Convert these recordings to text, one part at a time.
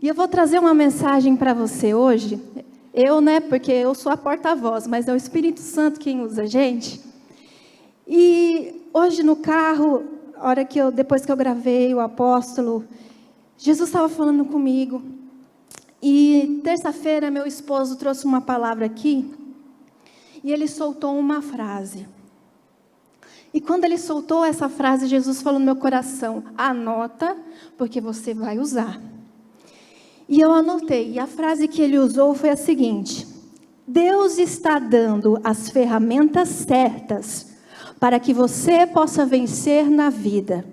E eu vou trazer uma mensagem para você hoje. Eu, porque eu sou a porta-voz, mas é o Espírito Santo quem usa a gente. E hoje no carro, depois que eu gravei o apóstolo, Jesus estava falando comigo. E terça-feira meu esposo trouxe uma palavra aqui. E ele soltou uma frase. E quando ele soltou essa frase, Jesus falou no meu coração: anota, porque você vai usar. E eu anotei, e a frase que ele usou foi a seguinte: Deus está dando as ferramentas certas para que você possa vencer na vida.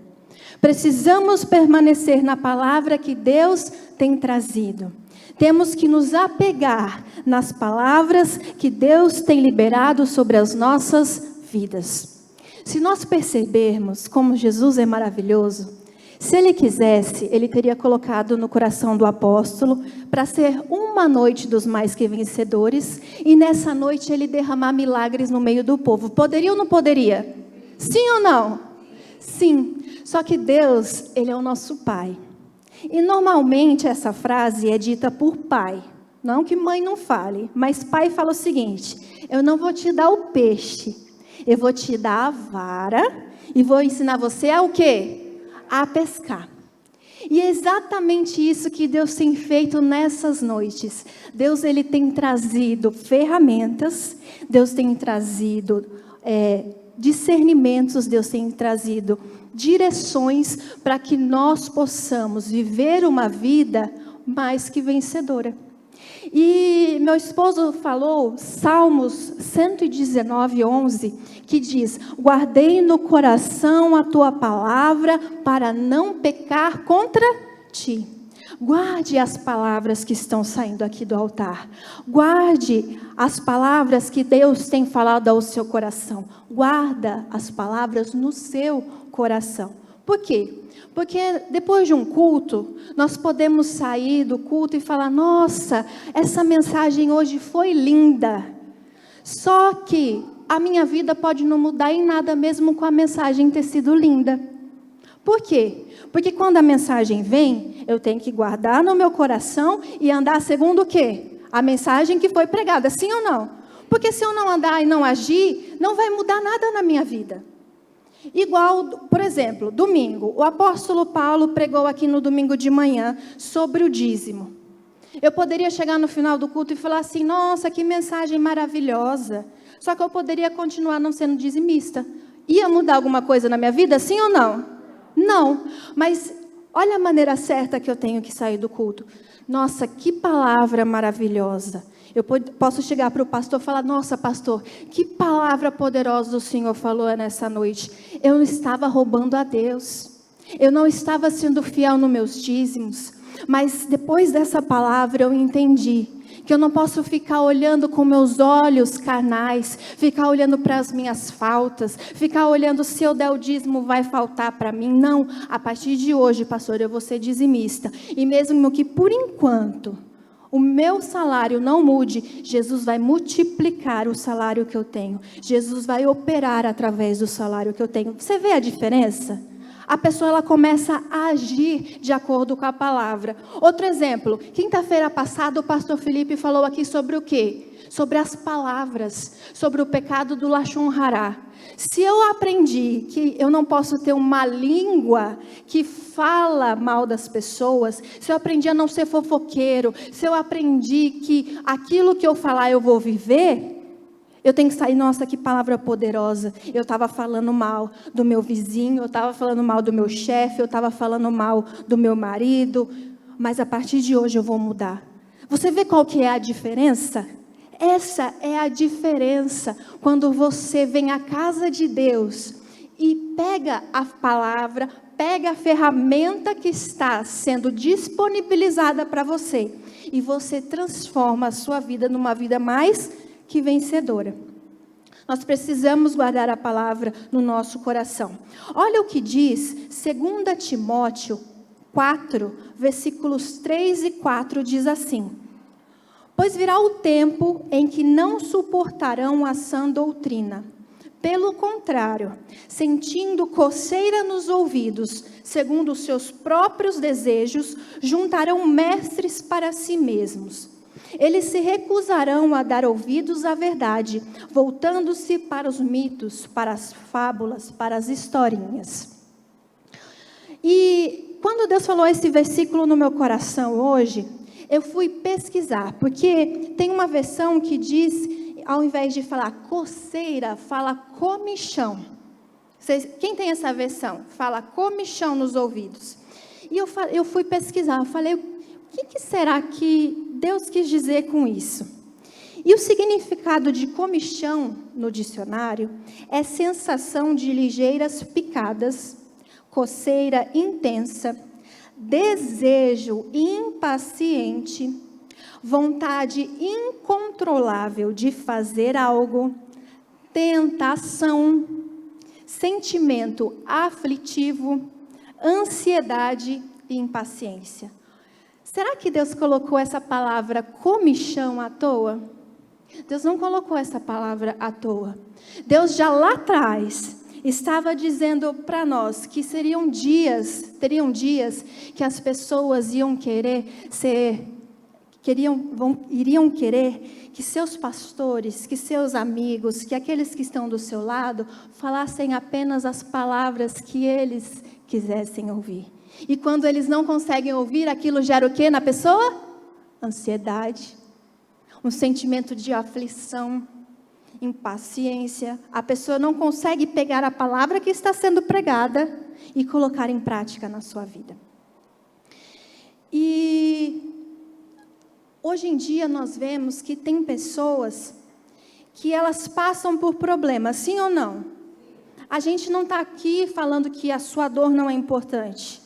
Precisamos permanecer na palavra que Deus tem trazido. Temos que nos apegar nas palavras que Deus tem liberado sobre as nossas vidas. Se nós percebermos como Jesus é maravilhoso, se Ele quisesse, Ele teria colocado no coração do apóstolo para ser uma noite dos mais que vencedores, e nessa noite Ele derramar milagres no meio do povo. Poderia ou não poderia? Sim ou não? Sim. Só que Deus, Ele é o nosso Pai. E normalmente essa frase é dita por pai. Não que mãe não fale, mas pai fala o seguinte: eu não vou te dar o peixe, eu vou te dar a vara e vou ensinar você a o quê? A pescar. E é exatamente isso que Deus tem feito nessas noites. Deus, Ele tem trazido ferramentas, Deus tem trazido discernimentos, Deus tem trazido direções para que nós possamos viver uma vida mais que vencedora. E meu esposo falou Salmos 119:11, que diz: guardei no coração a tua palavra para não pecar contra ti. Guarde as palavras que estão saindo aqui do altar. Guarde as palavras que Deus tem falado ao seu coração. Guarda as palavras no seu coração. Por quê? Porque depois de um culto, nós podemos sair do culto e falar: nossa, essa mensagem hoje foi linda. Só que a minha vida pode não mudar em nada mesmo com a mensagem ter sido linda. Por quê? Porque quando a mensagem vem, eu tenho que guardar no meu coração e andar segundo o quê? A mensagem que foi pregada, sim ou não? Porque se eu não andar e não agir, não vai mudar nada na minha vida. Igual, por exemplo, domingo, o apóstolo Paulo pregou aqui no domingo de manhã sobre o dízimo. Eu poderia chegar no final do culto e falar assim: nossa, que mensagem maravilhosa. Só que eu poderia continuar não sendo dizimista. Ia mudar alguma coisa na minha vida, sim ou não? Não, mas olha a maneira certa que eu tenho que sair do culto. Nossa, que palavra maravilhosa. Eu posso chegar para o pastor e falar: nossa, pastor, que palavra poderosa o Senhor falou nessa noite. Eu não estava roubando a Deus. Eu não estava sendo fiel nos meus dízimos. Mas depois dessa palavra eu entendi que eu não posso ficar olhando com meus olhos carnais, ficar olhando para as minhas faltas, ficar olhando se eu der o dízimo vai faltar para mim. Não, a partir de hoje, pastor, eu vou ser dizimista. E mesmo que por enquanto o meu salário não mude, Jesus vai multiplicar o salário que eu tenho. Jesus vai operar através do salário que eu tenho. Você vê a diferença? A pessoa ela começa a agir de acordo com a palavra. Outro exemplo, quinta-feira passada o pastor Felipe falou aqui sobre o quê? Sobre as palavras, sobre o pecado do Lashon Hará. Se eu aprendi que eu não posso ter uma língua que fala mal das pessoas, se eu aprendi a não ser fofoqueiro, se eu aprendi que aquilo que eu falar eu vou viver, eu tenho que sair: nossa, que palavra poderosa. Eu estava falando mal do meu vizinho, eu estava falando mal do meu chefe, eu estava falando mal do meu marido, mas a partir de hoje eu vou mudar. Você vê qual que é a diferença? Essa é a diferença quando você vem à casa de Deus e pega a palavra, pega a ferramenta que está sendo disponibilizada para você e você transforma a sua vida numa vida mais que vencedora. Nós precisamos guardar a palavra no nosso coração. Olha o que diz 2 Timóteo 4, versículos 3 e 4, diz assim: pois virá o tempo em que não suportarão a sã doutrina, Pelo contrário, sentindo coceira nos ouvidos, segundo os seus próprios desejos, juntarão mestres para si mesmos. Eles se recusarão a dar ouvidos à verdade, voltando-se para os mitos, para as fábulas, para as historinhas. E quando Deus falou esse versículo no meu coração hoje, eu fui pesquisar, porque tem uma versão que diz, ao invés de falar coceira, fala comichão. Quem tem essa versão? Fala comichão nos ouvidos. E eu fui pesquisar, eu falei, o que será que Deus quis dizer com isso? E o significado de comichão, no dicionário, é sensação de ligeiras picadas, coceira intensa, desejo impaciente, vontade incontrolável de fazer algo, tentação, sentimento aflitivo, ansiedade e impaciência. Será que Deus colocou essa palavra comichão à toa? Deus não colocou essa palavra à toa. Deus já lá atrás estava dizendo para nós que teriam dias que as pessoas iriam querer que seus pastores, que seus amigos, que aqueles que estão do seu lado, falassem apenas as palavras que eles quisessem ouvir. E quando eles não conseguem ouvir, aquilo gera o que na pessoa? Ansiedade, um sentimento de aflição, impaciência. A pessoa não consegue pegar a palavra que está sendo pregada e colocar em prática na sua vida. E hoje em dia nós vemos que tem pessoas que elas passam por problemas, sim ou não? A gente não está aqui falando que a sua dor não é importante.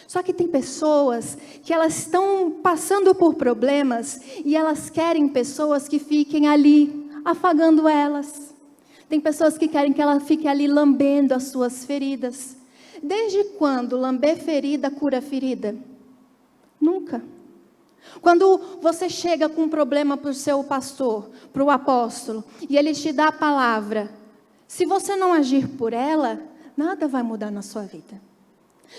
Só que tem pessoas que elas estão passando por problemas e elas querem pessoas que fiquem ali, afagando elas. Tem pessoas que querem que ela fique ali lambendo as suas feridas. Desde quando lamber ferida cura ferida? Nunca. Quando você chega com um problema para o seu pastor, para o apóstolo, e ele te dá a palavra, se você não agir por ela, nada vai mudar na sua vida.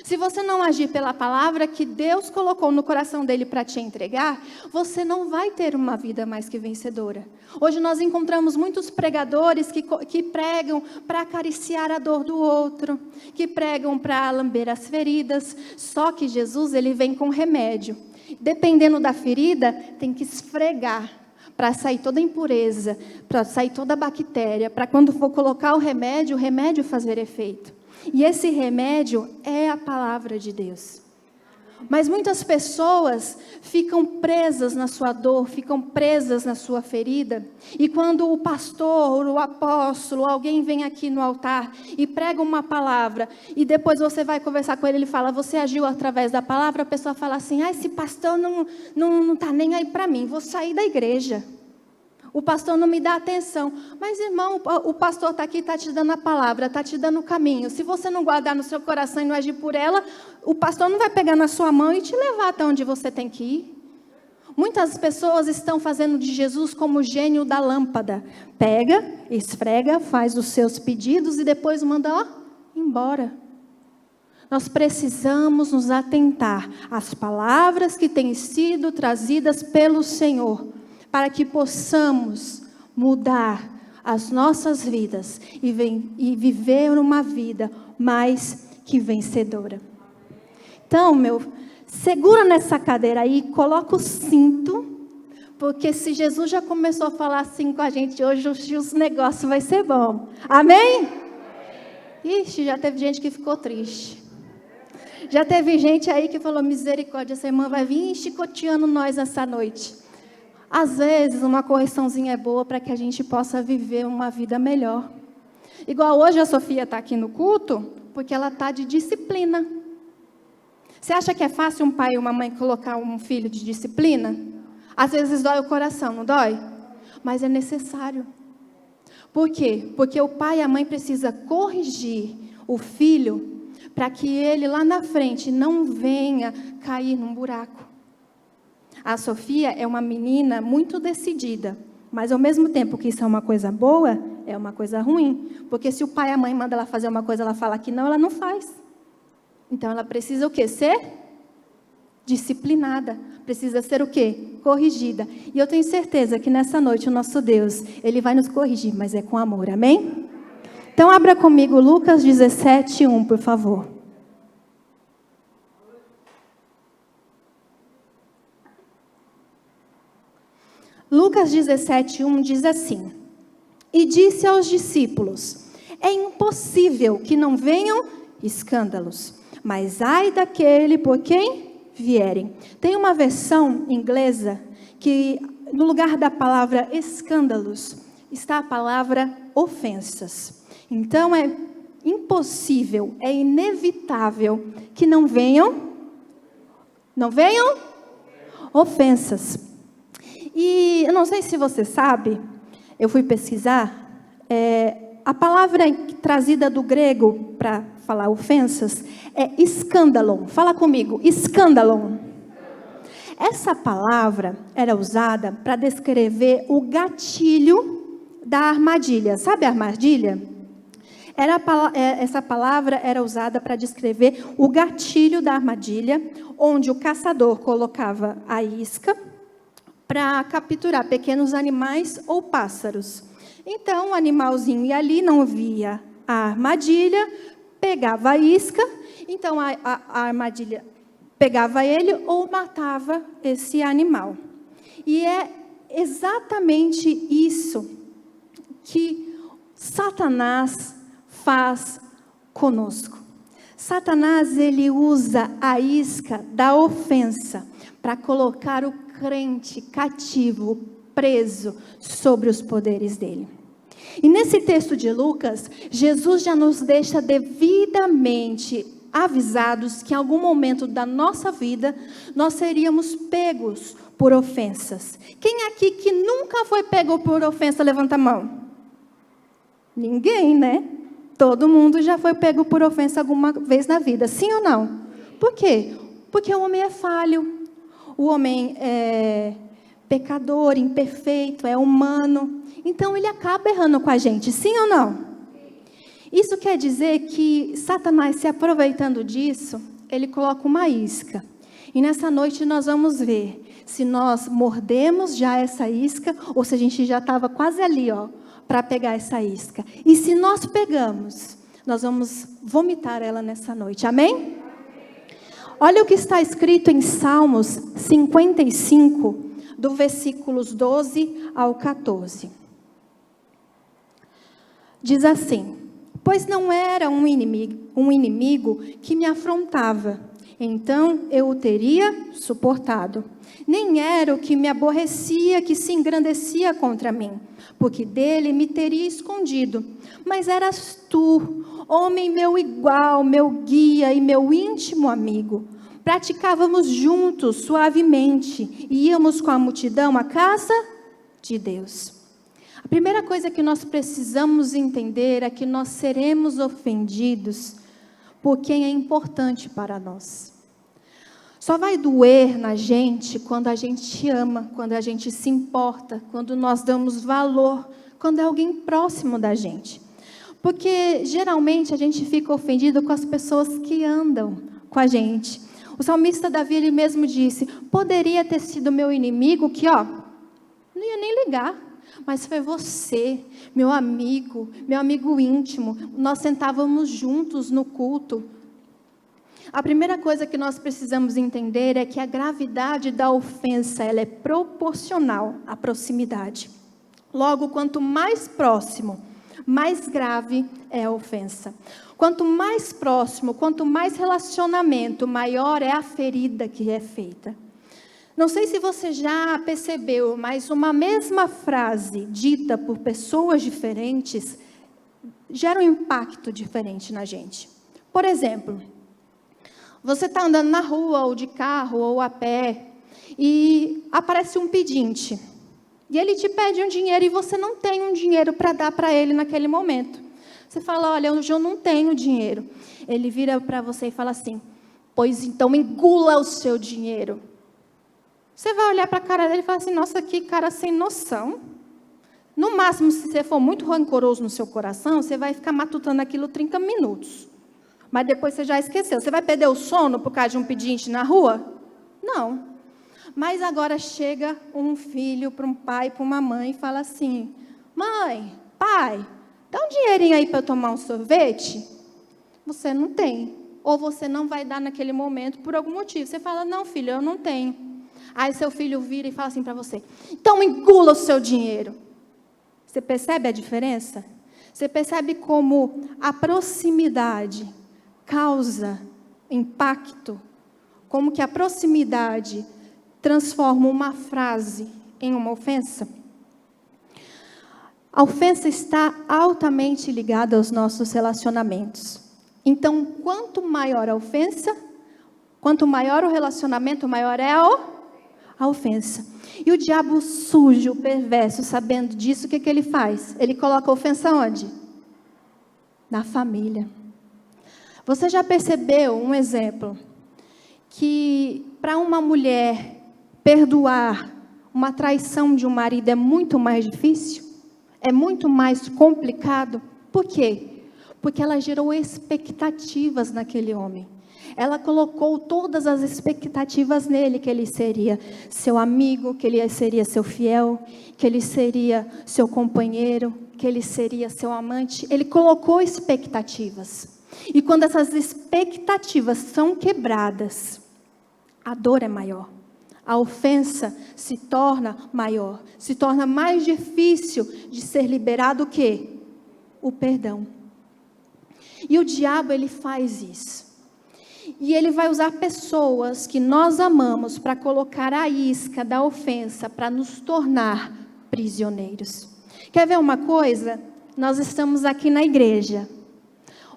Se você não agir pela palavra que Deus colocou no coração dele para te entregar, você não vai ter uma vida mais que vencedora. Hoje nós encontramos muitos pregadores que pregam para acariciar a dor do outro, que pregam para lamber as feridas, só que Jesus ele vem com remédio. Dependendo da ferida, tem que esfregar para sair toda a impureza, para sair toda a bactéria, para quando for colocar o remédio fazer efeito. E esse remédio é a palavra de Deus. Mas muitas pessoas ficam presas na sua dor, ficam presas na sua ferida. E quando o pastor, o apóstolo, alguém vem aqui no altar e prega uma palavra, e depois você vai conversar com ele, ele fala, você agiu através da palavra, a pessoa fala assim, esse pastor não está nem aí para mim, vou sair da igreja. O pastor não me dá atenção. Mas, irmão, o pastor está aqui, está te dando a palavra, está te dando o caminho. Se você não guardar no seu coração e não agir por ela, o pastor não vai pegar na sua mão e te levar até onde você tem que ir. Muitas pessoas estão fazendo de Jesus como o gênio da lâmpada. Pega, esfrega, faz os seus pedidos e depois manda embora. Nós precisamos nos atentar às palavras que têm sido trazidas pelo Senhor, para que possamos mudar as nossas vidas e viver uma vida mais que vencedora. Então, segura nessa cadeira aí, coloca o cinto, porque se Jesus já começou a falar assim com a gente hoje, os negócios vai ser bom. Amém? Ixi, já teve gente que ficou triste. Já teve gente aí que falou, misericórdia, essa irmã vai vir chicoteando nós nessa noite. Às vezes, uma correçãozinha é boa para que a gente possa viver uma vida melhor. Igual hoje a Sofia está aqui no culto, porque ela está de disciplina. Você acha que é fácil um pai e uma mãe colocar um filho de disciplina? Às vezes dói o coração, não dói? Mas é necessário. Por quê? Porque o pai e a mãe precisam corrigir o filho para que ele lá na frente não venha cair num buraco. A Sofia é uma menina muito decidida, mas ao mesmo tempo que isso é uma coisa boa, é uma coisa ruim. Porque se o pai e a mãe mandam ela fazer uma coisa, ela fala que não, ela não faz. Então, ela precisa o quê? Ser disciplinada. Precisa ser o quê? Corrigida. E eu tenho certeza que nessa noite o nosso Deus, Ele vai nos corrigir, mas é com amor, amém? Então, abra comigo Lucas 17, 1, por favor. Lucas 17, 1 diz assim: E disse aos discípulos: É impossível que não venham escândalos, mas ai daquele por quem vierem. Tem uma versão inglesa que no lugar da palavra escândalos está a palavra ofensas. Então é impossível, é inevitável que não venham ofensas. E eu não sei se você sabe, eu fui pesquisar, a palavra trazida do grego para falar ofensas é escândalon. Fala comigo, escândalon. Essa palavra era usada para descrever o gatilho da armadilha. Sabe a armadilha? Essa palavra era usada para descrever o gatilho da armadilha, onde o caçador colocava a isca para capturar pequenos animais ou pássaros. Então, o animalzinho ia ali, não via a armadilha, pegava a isca, então a armadilha pegava ele ou matava esse animal. E é exatamente isso que Satanás faz conosco. Satanás, ele usa a isca da ofensa para colocar o crente cativo, preso sobre os poderes dele. E nesse texto de Lucas, Jesus já nos deixa devidamente avisados que em algum momento da nossa vida, nós seríamos pegos por ofensas. Quem aqui que nunca foi pego por ofensa, levanta a mão. Ninguém, né? Todo mundo já foi pego por ofensa alguma vez na vida, sim ou não? Por quê? Porque o homem é falho. O homem é pecador, imperfeito, é humano. Então, ele acaba errando com a gente, sim ou não? Isso quer dizer que Satanás, se aproveitando disso, ele coloca uma isca. E nessa noite nós vamos ver se nós mordemos já essa isca ou se a gente já estava quase ali, para pegar essa isca. E se nós pegamos, nós vamos vomitar ela nessa noite, amém? Olha o que está escrito em Salmos 55, do versículos 12 ao 14. Diz assim: Pois não era um inimigo que me afrontava, então eu o teria suportado. Nem era o que me aborrecia, que se engrandecia contra mim, porque dele me teria escondido. Mas eras tu, homem meu igual, meu guia e meu íntimo amigo. Praticávamos juntos, suavemente, e íamos com a multidão à casa de Deus. A primeira coisa que nós precisamos entender é que nós seremos ofendidos por quem é importante para nós. Só vai doer na gente quando a gente ama, quando a gente se importa, quando nós damos valor, quando é alguém próximo da gente. Porque geralmente a gente fica ofendido com as pessoas que andam com a gente. O salmista Davi, ele mesmo disse: poderia ter sido meu inimigo que, não ia nem ligar. Mas foi você, meu amigo íntimo. Nós sentávamos juntos no culto. A primeira coisa que nós precisamos entender é que a gravidade da ofensa, ela é proporcional à proximidade. Logo, quanto mais próximo, mais grave é a ofensa. Quanto mais próximo, quanto mais relacionamento, maior é a ferida que é feita. Não sei se você já percebeu, mas uma mesma frase dita por pessoas diferentes gera um impacto diferente na gente. Por exemplo, você está andando na rua, ou de carro, ou a pé, e aparece um pedinte. E ele te pede um dinheiro e você não tem um dinheiro para dar para ele naquele momento. Você fala: olha, hoje eu não tenho dinheiro. Ele vira para você e fala assim: pois então engula o seu dinheiro. Você vai olhar para a cara dele e falar assim: nossa, que cara sem noção. No máximo, se você for muito rancoroso no seu coração, você vai ficar matutando aquilo 30 minutos. Mas depois você já esqueceu. Você vai perder o sono por causa de um pedinte na rua? Não. Mas agora chega um filho para um pai, para uma mãe e fala assim: mãe, pai, dá um dinheirinho aí para eu tomar um sorvete? Você não tem. Ou você não vai dar naquele momento por algum motivo. Você fala: não, filho, eu não tenho. Aí seu filho vira e fala assim para você: então engula o seu dinheiro. Você percebe a diferença? Você percebe como a proximidade causa impacto? Como que a proximidade transforma uma frase em uma ofensa? A ofensa está altamente ligada aos nossos relacionamentos. Então, quanto maior a ofensa, quanto maior o relacionamento, maior é a ofensa. E o diabo sujo, perverso, sabendo disso, o que ele faz? Ele coloca a ofensa onde? Na família. Você já percebeu um exemplo? Que para uma mulher perdoar uma traição de um marido é muito mais difícil? É muito mais complicado? Por quê? Porque ela gerou expectativas naquele homem. Ela colocou todas as expectativas nele, que ele seria seu amigo, que ele seria seu fiel, que ele seria seu companheiro, que ele seria seu amante. Ele colocou expectativas. E quando essas expectativas são quebradas, a dor é maior. A ofensa se torna maior. Se torna mais difícil de ser liberado o quê? O perdão. E o diabo, ele faz isso. E ele vai usar pessoas que nós amamos para colocar a isca da ofensa, para nos tornar prisioneiros. Quer ver uma coisa? Nós estamos aqui na igreja.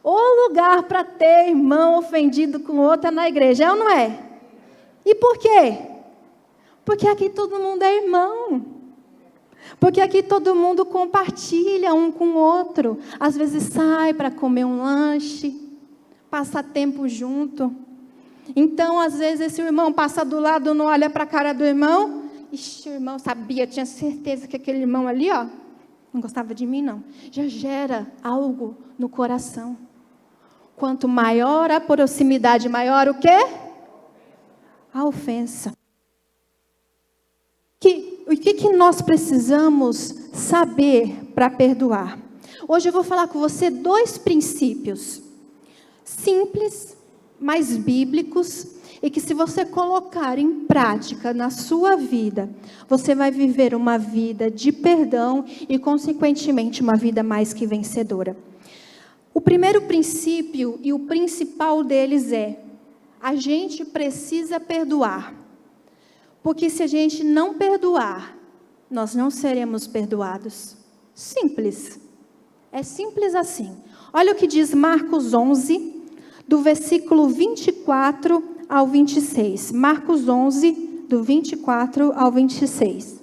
O lugar para ter irmão ofendido com outro é na igreja, é ou não é? E por quê? Porque aqui todo mundo é irmão. Porque aqui todo mundo compartilha um com o outro. Às vezes sai para comer um lanche, passa tempo junto. Então, às vezes, esse irmão passa do lado, não olha para a cara do irmão. Ixi, o irmão sabia, tinha certeza que aquele irmão ali, ó, não gostava de mim, não. Já gera algo no coração. Quanto maior a proximidade, maior o quê? A ofensa. O que nós precisamos saber para perdoar? Hoje eu vou falar com você 2 princípios simples, mas bíblicos, e que se você colocar em prática na sua vida, você vai viver uma vida de perdão e, consequentemente, uma vida mais que vencedora. O primeiro princípio e o principal deles é: a gente precisa perdoar. Porque se a gente não perdoar, nós não seremos perdoados. Simples. É simples assim. Olha o que diz Marcos 11, do versículo 24 ao 26. Marcos 11, do 24 ao 26.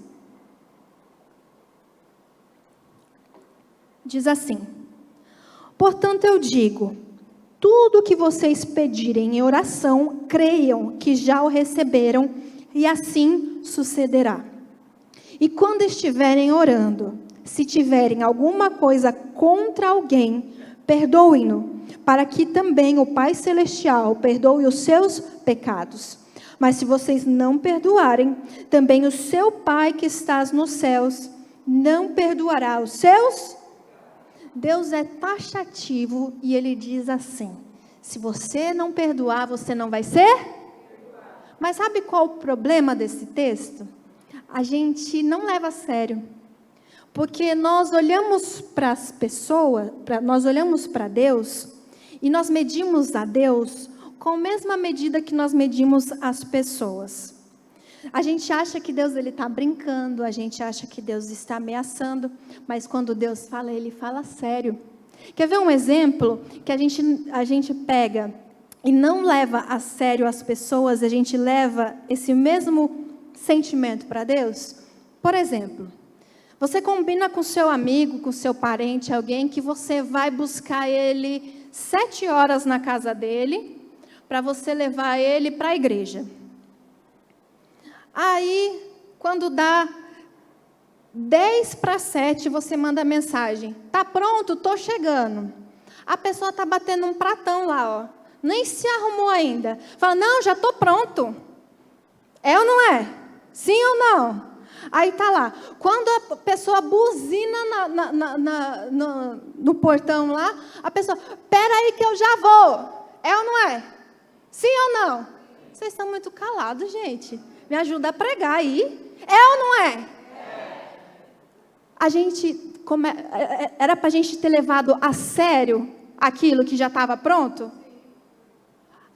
Diz assim: portanto eu digo, tudo o que vocês pedirem em oração, creiam que já o receberam, e assim sucederá. E quando estiverem orando, se tiverem alguma coisa contra alguém, perdoem-no, para que também o Pai Celestial perdoe os seus pecados. Mas se vocês não perdoarem, também o seu Pai que está nos céus não perdoará os seus. Deus é taxativo e Ele diz assim: se você não perdoar, você não vai ser. Mas sabe qual o problema desse texto? A gente não leva a sério. Porque nós olhamos para as pessoas, nós olhamos para Deus, e nós medimos a Deus com a mesma medida que nós medimos as pessoas. A gente acha que Deus está brincando, a gente acha que Deus está ameaçando, mas quando Deus fala, Ele fala sério. Quer ver um exemplo que a gente pega e não leva a sério as pessoas, a gente leva esse mesmo sentimento para Deus? Por exemplo, você combina com seu amigo, com seu parente, alguém que você vai buscar ele 7 horas na casa dele, para você levar ele para a igreja. Aí, quando dá 6:50 você manda mensagem. Tá pronto? Tô chegando. A pessoa tá batendo um pratão lá, ó. Nem se arrumou ainda. Fala, não, já tô pronto. É ou não é? Sim ou não? Aí tá lá. Quando a pessoa buzina no portão lá, a pessoa, pera aí que eu já vou. É ou não é? Sim ou não? Vocês estão muito calados, gente. Me ajuda a pregar aí. É ou não é? A gente, era para a gente ter levado a sério aquilo que já estava pronto?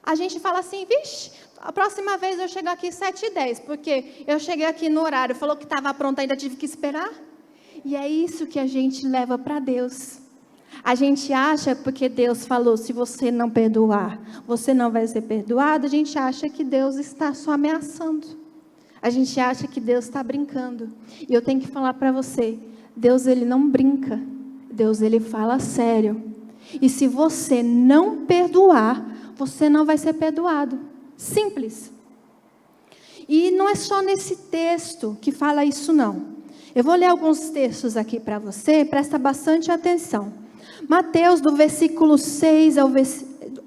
A gente fala assim, vixe, a próxima vez eu chego aqui 7:10, porque eu cheguei aqui no horário, falou que estava pronto, ainda tive que esperar. E é isso que a gente leva para Deus. A gente acha, porque Deus falou, se você não perdoar, você não vai ser perdoado, a gente acha que Deus está só ameaçando. A gente acha que Deus está brincando. E eu tenho que falar para você, Deus ele não brinca, Deus ele fala sério. E se você não perdoar, você não vai ser perdoado. Simples. E não é só nesse texto que fala isso não. Eu vou ler alguns textos aqui para você, presta bastante atenção. Mateus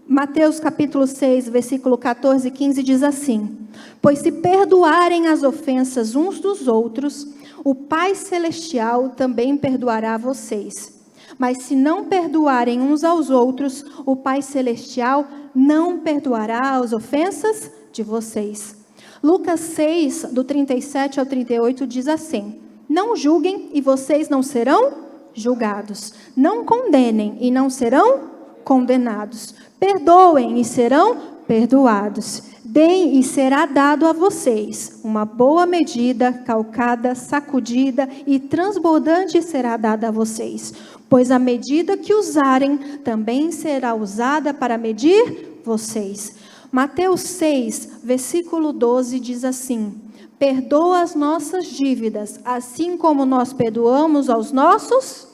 Mateus capítulo 6, versículo 14 e 15 diz assim: pois se perdoarem as ofensas uns dos outros, o Pai Celestial também perdoará vocês. Mas se não perdoarem uns aos outros, o Pai Celestial não perdoará as ofensas de vocês. Lucas 6, do 37 ao 38 diz assim: não julguem e vocês não serão julgados. Não condenem e não serão condenados. Perdoem e serão perdoados. Deem e será dado a vocês. Uma boa medida, calcada, sacudida e transbordante será dada a vocês. Pois a medida que usarem também será usada para medir vocês. Mateus 6, versículo 12 diz assim: perdoa as nossas dívidas, assim como nós perdoamos aos nossos.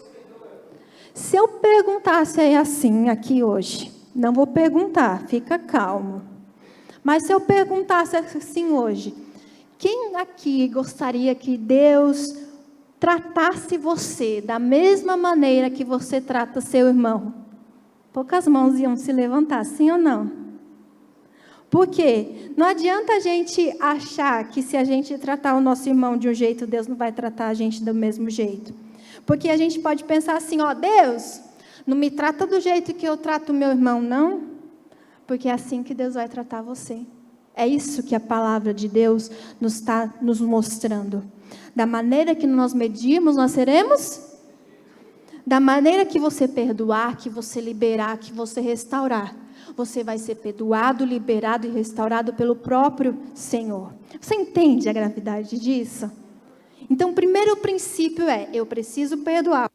Se eu perguntasse assim aqui hoje, não vou perguntar, fica calmo. Mas se eu perguntasse assim hoje, quem aqui gostaria que Deus tratasse você da mesma maneira que você trata seu irmão? Poucas mãos iam se levantar, sim ou não? Por quê? Não adianta a gente achar que se a gente tratar o nosso irmão de um jeito, Deus não vai tratar a gente do mesmo jeito. Porque a gente pode pensar assim, ó, Deus, não me trata do jeito que eu trato o meu irmão, não. Porque é assim que Deus vai tratar você. É isso que a palavra de Deus nos está nos mostrando. Da maneira que nós medirmos, nós seremos. Da maneira que você perdoar, que você liberar, que você restaurar, você vai ser perdoado, liberado e restaurado pelo próprio Senhor. Você entende a gravidade disso? Então, o primeiro princípio é, eu preciso perdoar.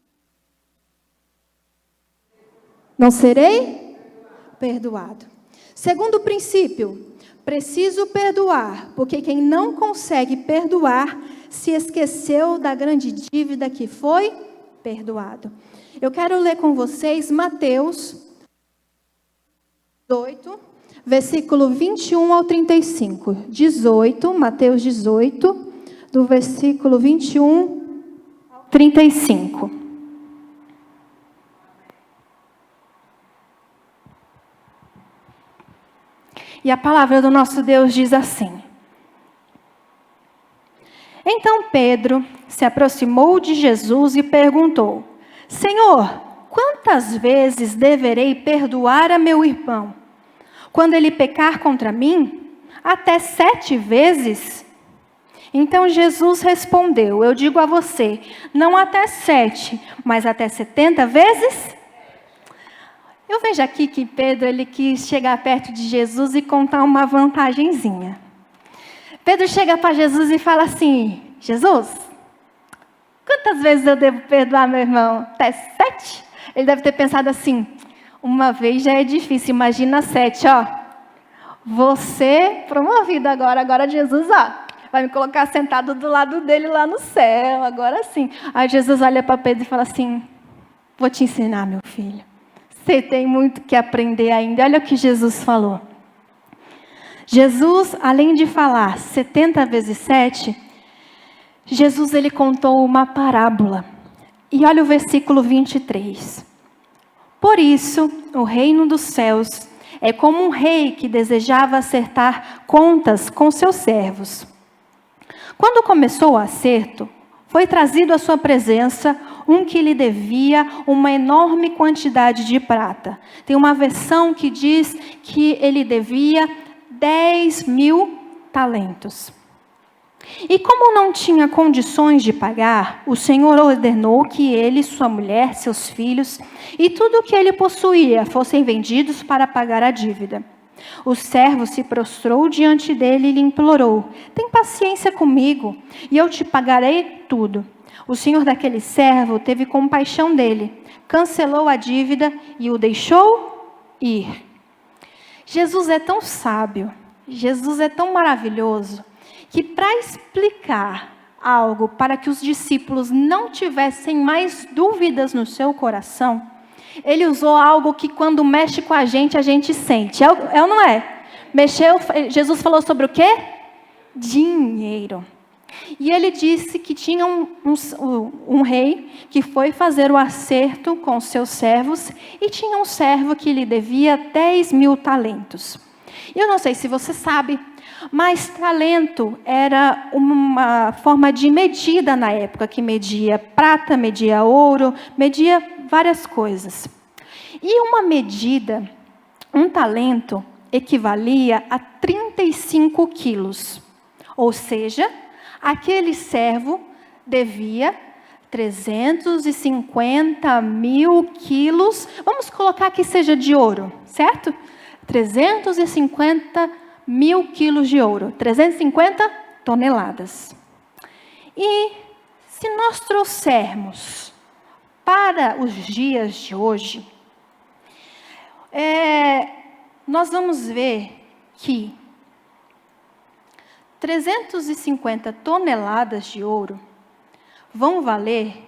Não serei perdoado. Segundo princípio, preciso perdoar, porque quem não consegue perdoar se esqueceu da grande dívida que foi perdoado. Eu quero ler com vocês Mateus 18, versículo 21 ao 35. 18, Mateus 18, do versículo 21 ao 35. E a palavra do nosso Deus diz assim: então Pedro se aproximou de Jesus e perguntou: Senhor, quantas vezes deverei perdoar a meu irmão, quando ele pecar contra mim? Até 7 vezes? Então Jesus respondeu: eu digo a você, não até 7, mas até 70 vezes? Eu vejo aqui que Pedro ele quis chegar perto de Jesus e contar uma vantagenzinha. Pedro chega para Jesus e fala assim: Jesus, quantas vezes eu devo perdoar meu irmão? Até 7? Ele deve ter pensado assim: uma vez já é difícil, imagina 7, ó. Você promovido agora Jesus, ó, vai me colocar sentado do lado dele lá no céu, agora sim. Aí Jesus olha para Pedro e fala assim: vou te ensinar, meu filho. Você tem muito que aprender ainda. Olha o que Jesus falou. Jesus, além de falar 70 vezes 7, Jesus ele contou uma parábola. E olha o versículo 23. Por isso, o reino dos céus é como um rei que desejava acertar contas com seus servos. Quando começou o acerto, foi trazido à sua presença um que lhe devia uma enorme quantidade de prata. Tem uma versão que diz que ele devia 10.000 talentos. E como não tinha condições de pagar, o Senhor ordenou que ele, sua mulher, seus filhos e tudo o que ele possuía fossem vendidos para pagar a dívida. O servo se prostrou diante dele e lhe implorou: tem paciência comigo e eu te pagarei tudo. O senhor daquele servo teve compaixão dele, cancelou a dívida e o deixou ir. Jesus é tão sábio, Jesus é tão maravilhoso, que para explicar algo para que os discípulos não tivessem mais dúvidas no seu coração, ele usou algo que quando mexe com a gente sente. É ou não é? Jesus falou sobre o quê? Dinheiro. E ele disse que tinha um rei que foi fazer o acerto com os seus servos e tinha um servo que lhe devia 10.000 talentos. Eu não sei se você sabe, mas talento era uma forma de medida na época, que media prata, media ouro, media várias coisas. E uma medida, um talento, equivalia a 35 quilos. Ou seja, aquele servo devia 350.000 quilos, vamos colocar que seja de ouro, certo? 350.000 quilos de ouro, 350 toneladas. E se nós trouxermos para os dias de hoje, nós vamos ver que 350 toneladas de ouro vão valer.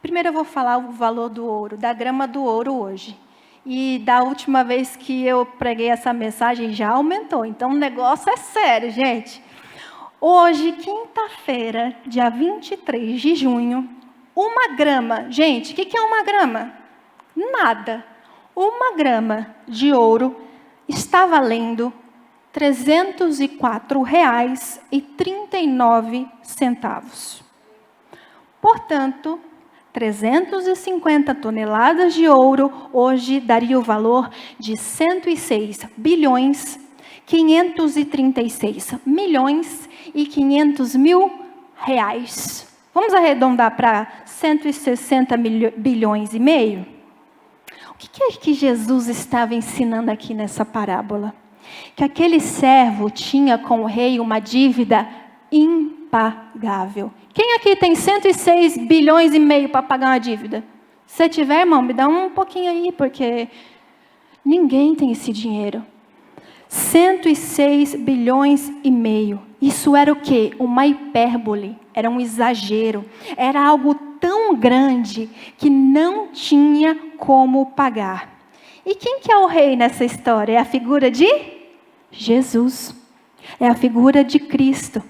Primeiro eu vou falar o valor do ouro, da grama do ouro hoje. E da última vez que eu preguei essa mensagem já aumentou. Então o negócio é sério, gente. Hoje, quinta-feira, dia 23 de junho, uma grama. Gente, o que é uma grama? Nada. Uma grama de ouro está valendo R$ 304,39. Portanto, 350 toneladas de ouro hoje daria o valor de 106 bilhões, 536 milhões e 500 mil reais. Vamos arredondar para 160 bilhões e meio? O que é que Jesus estava ensinando aqui nessa parábola? Que aquele servo tinha com o rei uma dívida impagável. Quem aqui tem 106 bilhões e meio para pagar uma dívida? Se tiver, irmão, me dá um pouquinho aí, porque ninguém tem esse dinheiro. 106 bilhões e meio. Isso era o quê? Uma hipérbole, era um exagero. Era algo tão grande que não tinha como pagar. E quem que é o rei nessa história? É a figura de Jesus. É a figura de Cristo,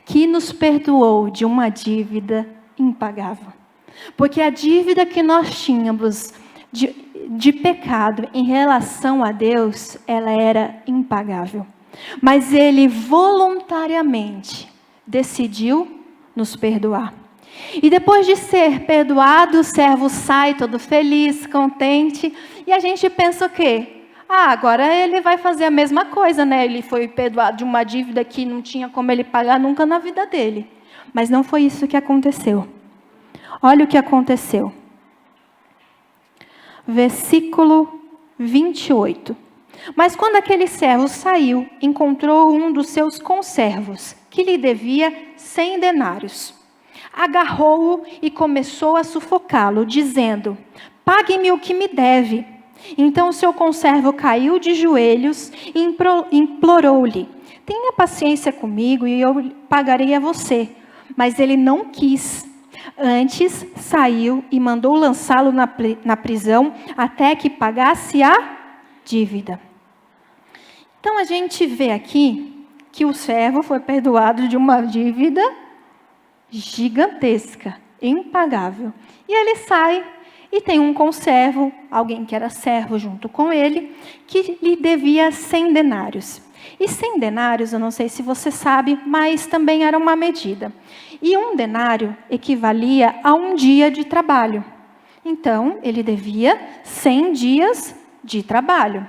que nos perdoou de uma dívida impagável. Porque a dívida que nós tínhamos de pecado em relação a Deus, ela era impagável. Mas Ele voluntariamente decidiu nos perdoar. E depois de ser perdoado, o servo sai todo feliz, contente, e a gente pensa o quê? Agora ele vai fazer a mesma coisa, né? Ele foi perdoado de uma dívida que não tinha como ele pagar nunca na vida dele. Mas não foi isso que aconteceu. Olha o que aconteceu. Versículo 28. Mas quando aquele servo saiu, encontrou um dos seus conservos, que lhe devia 100 denários. Agarrou-o e começou a sufocá-lo, dizendo: pague-me o que me deve. Então o seu conservo caiu de joelhos e implorou-lhe: tenha paciência comigo e eu pagarei a você. Mas ele não quis. Antes saiu e mandou lançá-lo na prisão até que pagasse a dívida. Então a gente vê aqui que o servo foi perdoado de uma dívida gigantesca, impagável. E ele sai e tem um conservo, alguém que era servo junto com ele, que lhe devia 100 denários. E 100 denários, eu não sei se você sabe, mas também era uma medida. E um denário equivalia a um dia de trabalho. Então, ele devia 100 dias de trabalho.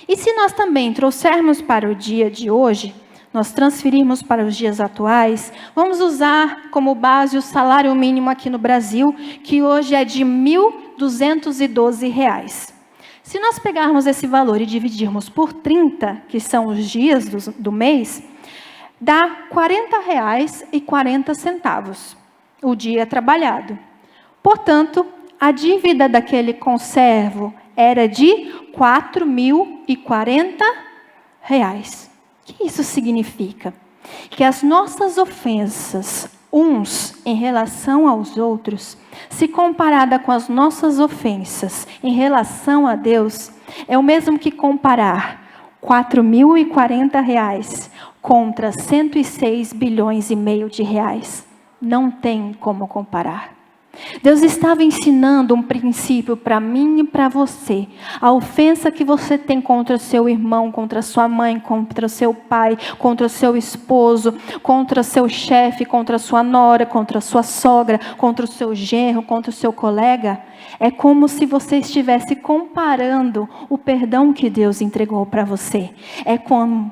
E se nós também trouxermos para o dia de hoje, nós transferirmos para os dias atuais, vamos usar como base o salário mínimo aqui no Brasil, que hoje é de R$ 1.212. Se nós pegarmos esse valor e dividirmos por 30, que são os dias do mês, dá R$ 40,40 o dia trabalhado. Portanto, a dívida daquele conservo era de R$ 4.040. O que isso significa? Que as nossas ofensas, uns em relação aos outros, se comparada com as nossas ofensas em relação a Deus, é o mesmo que comparar R$ 4.040 contra 106 bilhões e meio de reais. Não tem como comparar. Deus estava ensinando um princípio para mim e para você. A ofensa que você tem contra o seu irmão, contra a sua mãe, contra o seu pai, contra o seu esposo, contra o seu chefe, contra a sua nora, contra a sua sogra, contra o seu genro, contra o seu colega, é como se você estivesse comparando o perdão que Deus entregou para você. É como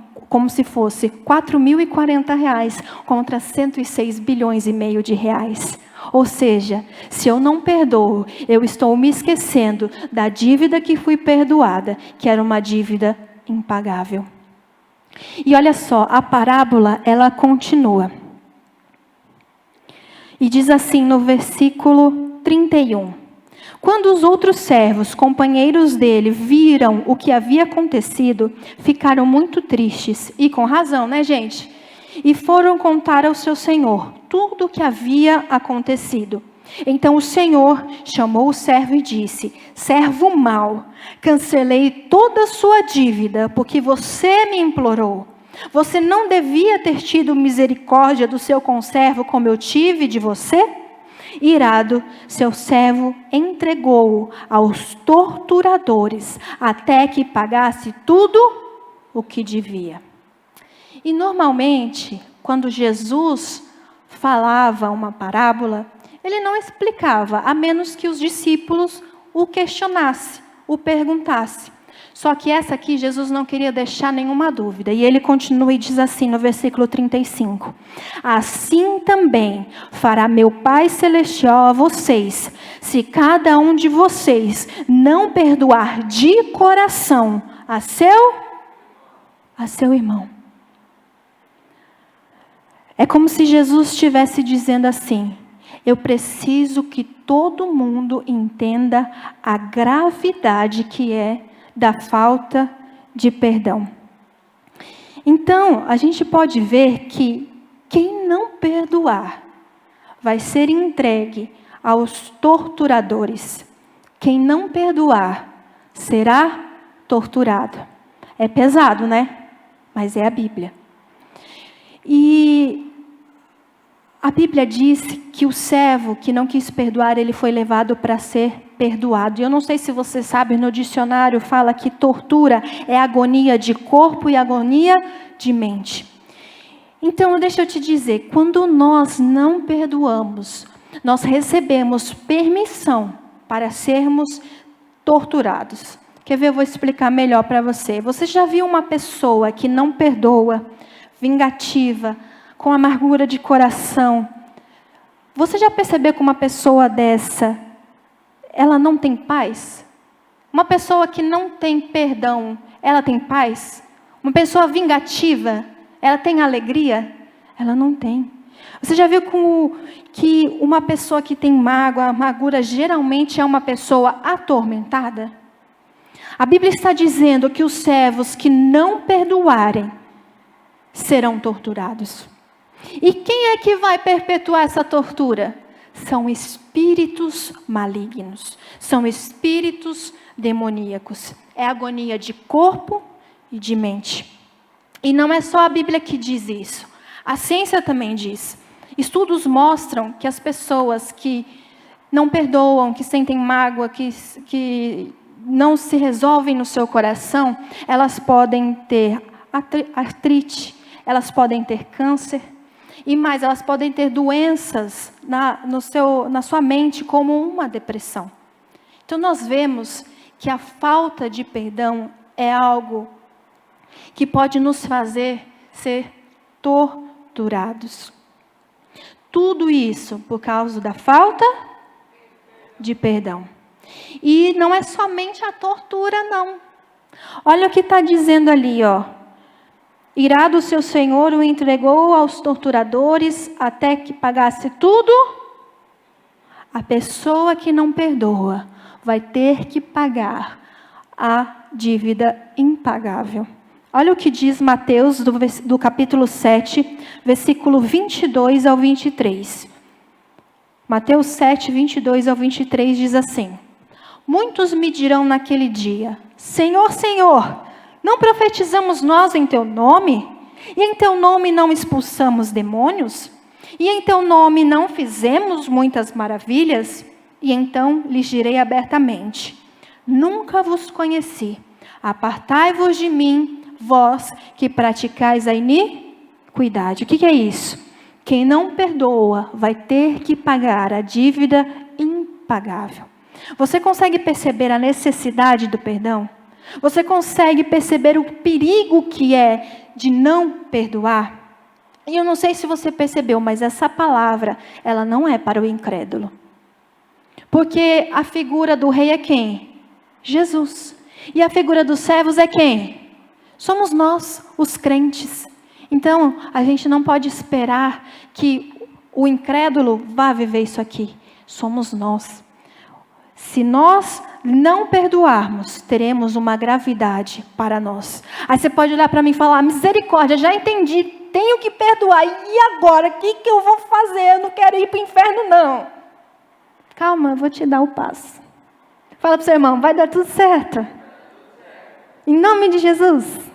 se fosse R$ 4.040 contra 106 bilhões e meio de reais. Ou seja, se eu não perdoo, eu estou me esquecendo da dívida que fui perdoada, que era uma dívida impagável. E olha só, a parábola, ela continua. E diz assim no versículo 31. Quando os outros servos, companheiros dele, viram o que havia acontecido, ficaram muito tristes. E com razão, né, gente? E foram contar ao seu senhor tudo o que havia acontecido. Então o senhor chamou o servo e disse: servo mau, cancelei toda a sua dívida, porque você me implorou. Você não devia ter tido misericórdia do seu conservo como eu tive de você? Irado, seu servo entregou-o aos torturadores, até que pagasse tudo o que devia. E normalmente, quando Jesus falava uma parábola, ele não explicava, a menos que os discípulos o questionassem, o perguntassem. Só que essa aqui, Jesus não queria deixar nenhuma dúvida. E ele continua e diz assim no versículo 35. Assim também fará meu Pai Celestial a vocês, se cada um de vocês não perdoar de coração a seu irmão. É como se Jesus estivesse dizendo assim: eu preciso que todo mundo entenda a gravidade que é da falta de perdão. Então, a gente pode ver que quem não perdoar vai ser entregue aos torturadores. Quem não perdoar será torturado. É pesado, né? Mas é a Bíblia. E a Bíblia diz que o servo que não quis perdoar, ele foi levado para ser perdoado. E eu não sei se você sabe, no dicionário fala que tortura é agonia de corpo e agonia de mente. Então, deixa eu te dizer, quando nós não perdoamos, nós recebemos permissão para sermos torturados. Quer ver? Eu vou explicar melhor para você. Você já viu uma pessoa que não perdoa, vingativa, com amargura de coração? Você já percebeu que uma pessoa dessa, ela não tem paz? Uma pessoa que não tem perdão, ela tem paz? Uma pessoa vingativa, ela tem alegria? Ela não tem. Você já viu que uma pessoa que tem mágoa, amargura, geralmente é uma pessoa atormentada? A Bíblia está dizendo que os servos que não perdoarem serão torturados. E quem é que vai perpetuar essa tortura? São espíritos malignos, são espíritos demoníacos. É agonia de corpo e de mente. E não é só a Bíblia que diz isso. A ciência também diz. Estudos mostram que as pessoas que não perdoam, que sentem mágoa, que não se resolvem no seu coração, elas podem ter artrite, elas podem ter câncer, e mais, elas podem ter doenças na sua mente, como uma depressão. Então nós vemos que a falta de perdão é algo que pode nos fazer ser torturados. Tudo isso por causa da falta de perdão. E não é somente a tortura, não. Olha o que está dizendo ali, ó. Irado o seu senhor o entregou aos torturadores até que pagasse tudo. A pessoa que não perdoa vai ter que pagar a dívida impagável. Olha o que diz Mateus, do capítulo 7, versículo 22 ao 23. Mateus 7, 22 ao 23 diz assim: Muitos me dirão naquele dia: Senhor, Senhor, não profetizamos nós em teu nome? E em teu nome não expulsamos demônios? E em teu nome não fizemos muitas maravilhas? E então lhes direi abertamente: Nunca vos conheci. Apartai-vos de mim, vós que praticais a iniquidade. O que é isso? Quem não perdoa vai ter que pagar a dívida impagável. Você consegue perceber a necessidade do perdão? Você consegue perceber o perigo que é de não perdoar? E eu não sei se você percebeu, mas essa palavra, ela não é para o incrédulo. Porque a figura do rei é quem? Jesus. E a figura dos servos é quem? Somos nós, os crentes. Então, a gente não pode esperar que o incrédulo vá viver isso aqui. Somos nós. Se nós não perdoarmos, teremos uma gravidade para nós. Aí você pode olhar para mim e falar: misericórdia, já entendi, tenho que perdoar. E agora, o que eu vou fazer? Eu não quero ir para o inferno, não. Calma, eu vou te dar o passo. Fala para o seu irmão: vai dar tudo certo. Em nome de Jesus.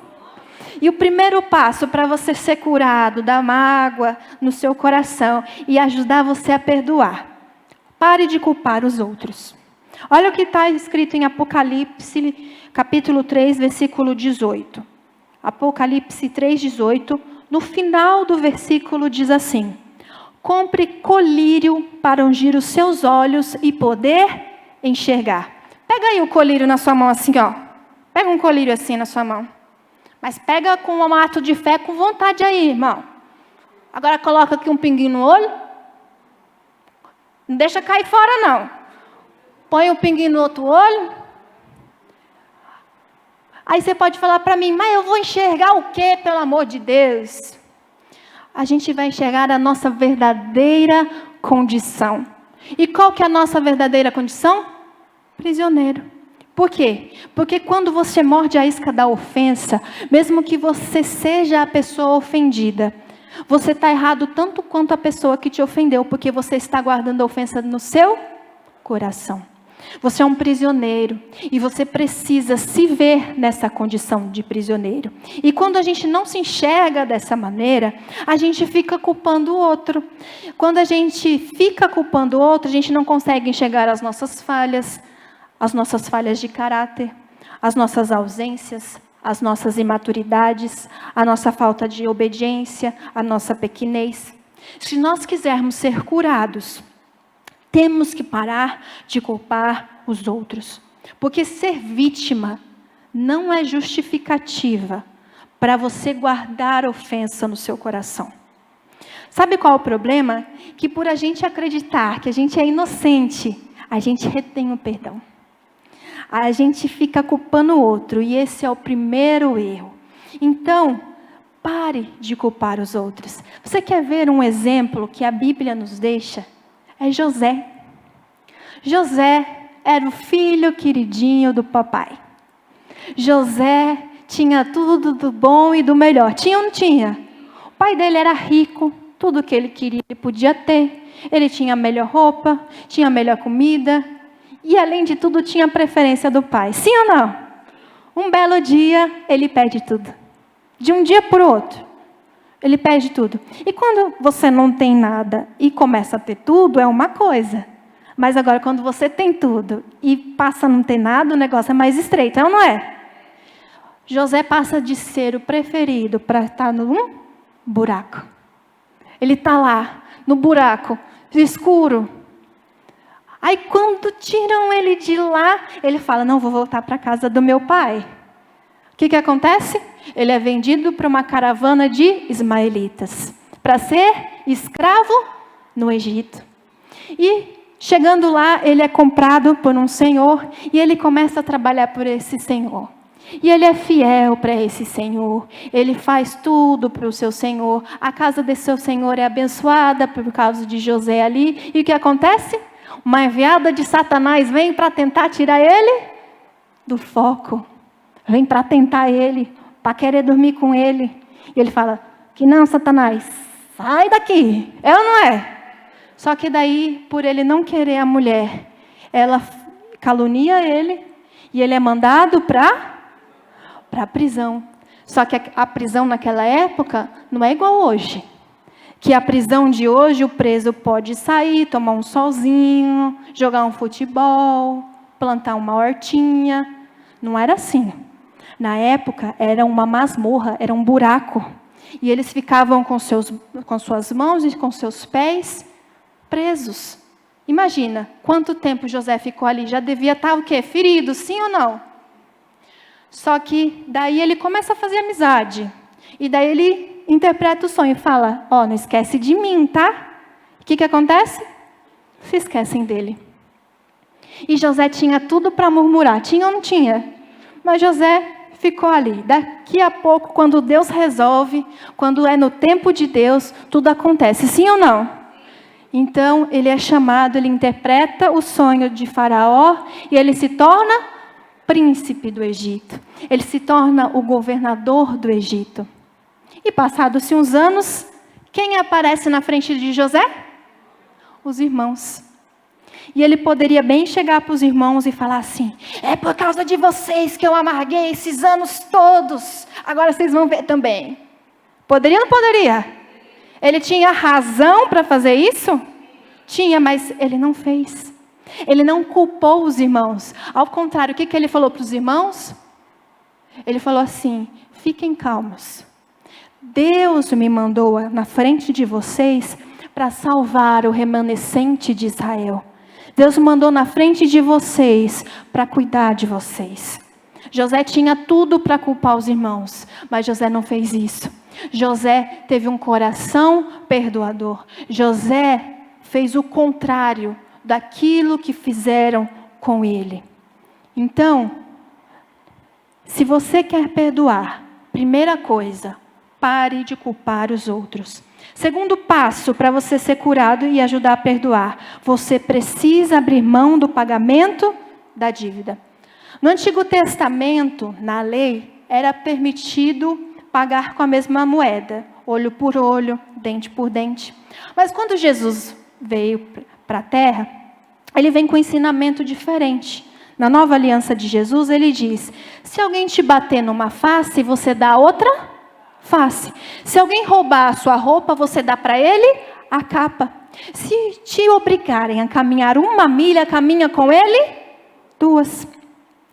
E o primeiro passo para você ser curado da mágoa no seu coração e ajudar você a perdoar: pare de culpar os outros. Olha o que está escrito em Apocalipse, capítulo 3, versículo 18. Apocalipse 3, 18, no final do versículo diz assim: compre colírio para ungir os seus olhos e poder enxergar. Pega aí o colírio na sua mão assim, ó. Pega um colírio assim na sua mão. Mas pega com um ato de fé, com vontade aí, irmão. Agora coloca aqui um pinguinho no olho. Não deixa cair fora, não. Põe um pinguinho no outro olho. Aí você pode falar para mim: mas eu vou enxergar o quê, pelo amor de Deus? A gente vai enxergar a nossa verdadeira condição. E qual que é a nossa verdadeira condição? Prisioneiro. Por quê? Porque quando você morde a isca da ofensa, mesmo que você seja a pessoa ofendida, você está errado tanto quanto a pessoa que te ofendeu, porque você está guardando a ofensa no seu coração. Você é um prisioneiro e você precisa se ver nessa condição de prisioneiro. E quando a gente não se enxerga dessa maneira, a gente fica culpando o outro. Quando a gente fica culpando o outro, a gente não consegue enxergar as nossas falhas de caráter, as nossas ausências, as nossas imaturidades, a nossa falta de obediência, a nossa pequenez. Se nós quisermos ser curados, temos que parar de culpar os outros. Porque ser vítima não é justificativa para você guardar ofensa no seu coração. Sabe qual é o problema? Que por a gente acreditar que a gente é inocente, a gente retém o perdão. A gente fica culpando o outro, e esse é o primeiro erro. Então, pare de culpar os outros. Você quer ver um exemplo que a Bíblia nos deixa? É José. José era o filho queridinho do papai. José tinha tudo do bom e do melhor. Tinha ou não tinha? O pai dele era rico, tudo que ele queria ele podia ter. Ele tinha a melhor roupa, tinha a melhor comida. E, além de tudo, tinha a preferência do pai. Sim ou não? Um belo dia, ele perde tudo. De um dia para o outro. Ele perde tudo. E quando você não tem nada e começa a ter tudo, é uma coisa. Mas agora, quando você tem tudo e passa a não ter nada, o negócio é mais estreito, não é? José passa de ser o preferido para estar num buraco. Ele está lá, no buraco, escuro. Aí quando tiram ele de lá, ele fala, não, vou voltar para a casa do meu pai. O que acontece? Ele é vendido para uma caravana de ismaelitas, para ser escravo no Egito. E chegando lá, ele é comprado por um senhor e ele começa a trabalhar por esse senhor. E ele é fiel para esse senhor, ele faz tudo para o seu senhor. A casa desse seu senhor é abençoada por causa de José ali. E o que acontece? Uma enviada de Satanás vem para tentar tirar ele do foco. Vem para tentar ele, para querer dormir com ele. E ele fala, que não, Satanás, sai daqui. É ou não é? Só que daí, por ele não querer a mulher, ela calunia ele e ele é mandado para a prisão. Só que a prisão naquela época não é igual hoje. Que a prisão de hoje, o preso pode sair, tomar um solzinho, jogar um futebol, plantar uma hortinha. Não era assim. Na época, era uma masmorra, era um buraco. E eles ficavam com suas mãos e com seus pés presos. Imagina, quanto tempo José ficou ali? Já devia estar o quê? Ferido, sim ou não? Só que daí ele começa a fazer amizade. E daí ele interpreta o sonho e fala, não esquece de mim, tá? O que acontece? Se esquecem dele. E José tinha tudo para murmurar. Tinha ou não tinha? Mas José ficou ali. Daqui a pouco, quando Deus resolve, quando é no tempo de Deus, tudo acontece. Sim ou não? Então, ele é chamado, ele interpreta o sonho de Faraó e ele se torna príncipe do Egito. Ele se torna o governador do Egito. E passados-se uns anos, quem aparece na frente de José? Os irmãos. E ele poderia bem chegar para os irmãos e falar assim, é por causa de vocês que eu amarguei esses anos todos, agora vocês vão ver também. Poderia ou não poderia? Ele tinha razão para fazer isso? Tinha, mas ele não fez. Ele não culpou os irmãos. Ao contrário, o que ele falou para os irmãos? Ele falou assim, fiquem calmos. Deus me mandou na frente de vocês para salvar o remanescente de Israel. Deus mandou na frente de vocês para cuidar de vocês. José tinha tudo para culpar os irmãos, mas José não fez isso. José teve um coração perdoador. José fez o contrário daquilo que fizeram com ele. Então, se você quer perdoar, primeira coisa, pare de culpar os outros. Segundo passo para você ser curado e ajudar a perdoar, você precisa abrir mão do pagamento da dívida. No Antigo Testamento, na lei, era permitido pagar com a mesma moeda, olho por olho, dente por dente. Mas quando Jesus veio para a terra, ele vem com um ensinamento diferente. Na nova aliança de Jesus, ele diz, se alguém te bater numa face, você dá outra face. Se alguém roubar a sua roupa, você dá para ele a capa. Se te obrigarem a caminhar 1 milha, caminha com ele 2.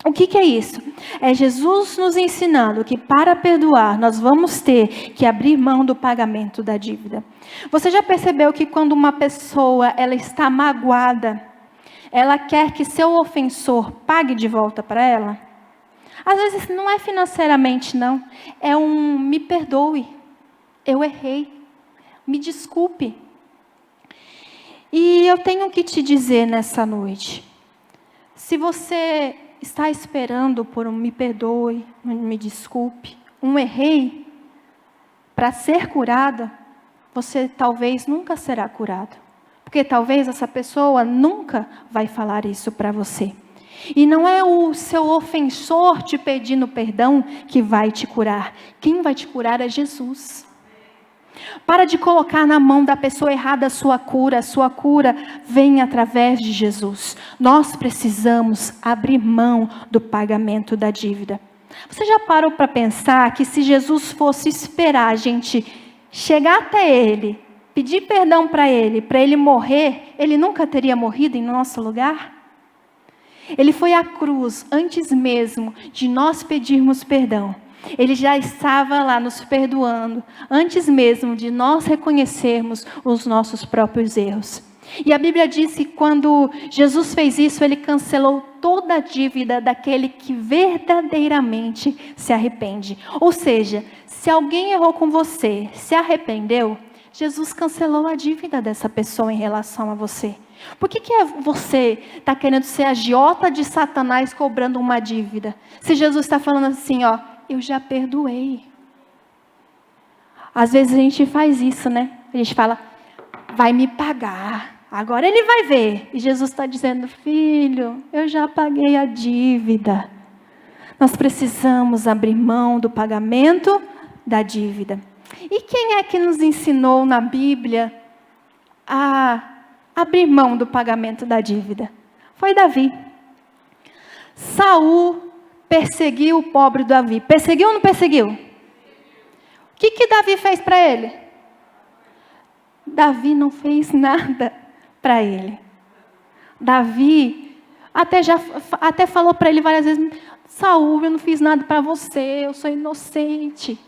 O que é isso? É Jesus nos ensinando que para perdoar, nós vamos ter que abrir mão do pagamento da dívida. Você já percebeu que quando uma pessoa ela está magoada, ela quer que seu ofensor pague de volta para ela? Às vezes não é financeiramente, não. É um me perdoe, eu errei, me desculpe. E eu tenho que te dizer nessa noite, se você está esperando por um me perdoe, me desculpe, um errei, para ser curada, você talvez nunca será curado. Porque talvez essa pessoa nunca vai falar isso para você. E não é o seu ofensor te pedindo perdão que vai te curar. Quem vai te curar é Jesus. Para de colocar na mão da pessoa errada a sua cura. A sua cura vem através de Jesus. Nós precisamos abrir mão do pagamento da dívida. Você já parou para pensar que se Jesus fosse esperar a gente chegar até ele, pedir perdão para ele morrer, ele nunca teria morrido em nosso lugar? Ele foi à cruz antes mesmo de nós pedirmos perdão. Ele já estava lá nos perdoando, antes mesmo de nós reconhecermos os nossos próprios erros. E a Bíblia diz que quando Jesus fez isso, ele cancelou toda a dívida daquele que verdadeiramente se arrepende. Ou seja, se alguém errou com você, se arrependeu, Jesus cancelou a dívida dessa pessoa em relação a você. Por que você está querendo ser agiota de Satanás cobrando uma dívida? Se Jesus está falando assim, ó, eu já perdoei. Às vezes a gente faz isso, né? A gente fala, vai me pagar, agora ele vai ver. E Jesus está dizendo, filho, eu já paguei a dívida. Nós precisamos abrir mão do pagamento da dívida. E quem é que nos ensinou na Bíblia a abrir mão do pagamento da dívida? Foi Davi. Saul perseguiu o pobre Davi. Perseguiu ou não perseguiu? O que Davi fez para ele? Davi não fez nada para ele. Davi até falou para ele várias vezes, Saul, eu não fiz nada para você, eu sou inocente.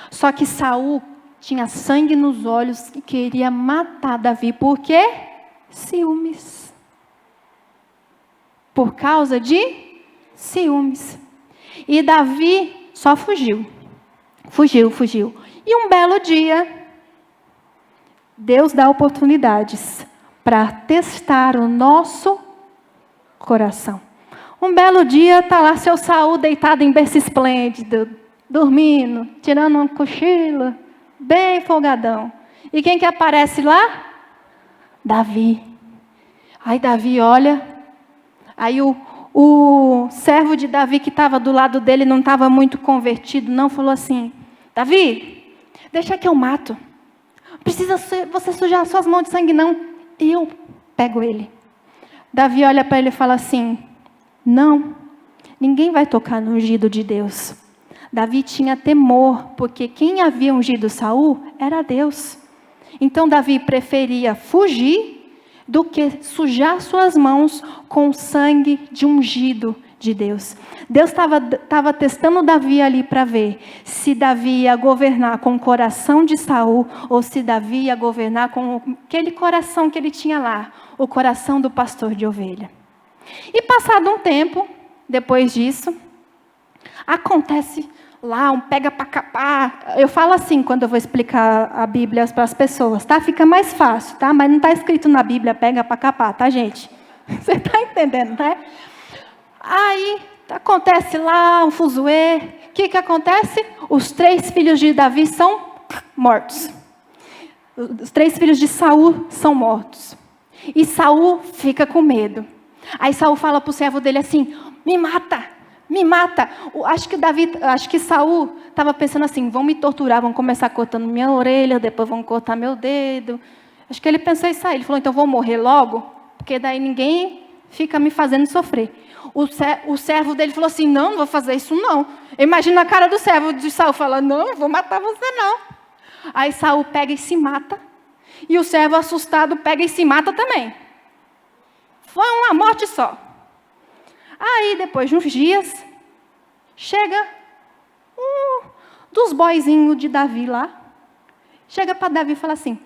Só que Saul tinha sangue nos olhos e queria matar Davi. Por quê? Ciúmes. Por causa de ciúmes. E Davi só fugiu. Fugiu. E um belo dia, Deus dá oportunidades para testar o nosso coração. Um belo dia, está lá seu Saul deitado em berço esplêndido, dormindo, tirando um cochilo, bem folgadão. E quem que aparece lá? Davi. Aí Davi olha, aí o servo de Davi que estava do lado dele não estava muito convertido, não, falou assim, Davi, deixa que eu mato. Precisa você sujar suas mãos de sangue, não. Eu pego ele. Davi olha para ele e fala assim, não, ninguém vai tocar no ungido de Deus. Davi tinha temor, porque quem havia ungido Saul era Deus. Então Davi preferia fugir do que sujar suas mãos com o sangue de ungido de Deus. Deus estava testando Davi ali para ver se Davi ia governar com o coração de Saul ou se Davi ia governar com aquele coração que ele tinha lá, o coração do pastor de ovelha. E passado um tempo, depois disso, acontece lá um pega para capar. Eu falo assim quando eu vou explicar a Bíblia para as pessoas, tá? Fica mais fácil, tá? Mas não está escrito na Bíblia pega para capar, tá, gente? Você está entendendo, né? Aí acontece lá um fuzuê. O que acontece? Os 3 filhos de Davi são mortos. Os 3 filhos de Saul são mortos. E Saul fica com medo. Aí Saul fala para o servo dele assim, me mata. Acho que Saul estava pensando assim, vão me torturar, vão começar cortando minha orelha, depois vão cortar meu dedo. Acho que ele pensou isso aí. Ele falou, então vou morrer logo, porque daí ninguém fica me fazendo sofrer. O servo dele falou assim, não vou fazer isso não. Imagina a cara do servo de Saul, fala, não vou matar você não. Aí Saul pega e se mata, e o servo assustado pega e se mata também. Foi uma morte só. Aí, depois de uns dias, chega um dos boizinhos de Davi lá. Chega para Davi e fala assim,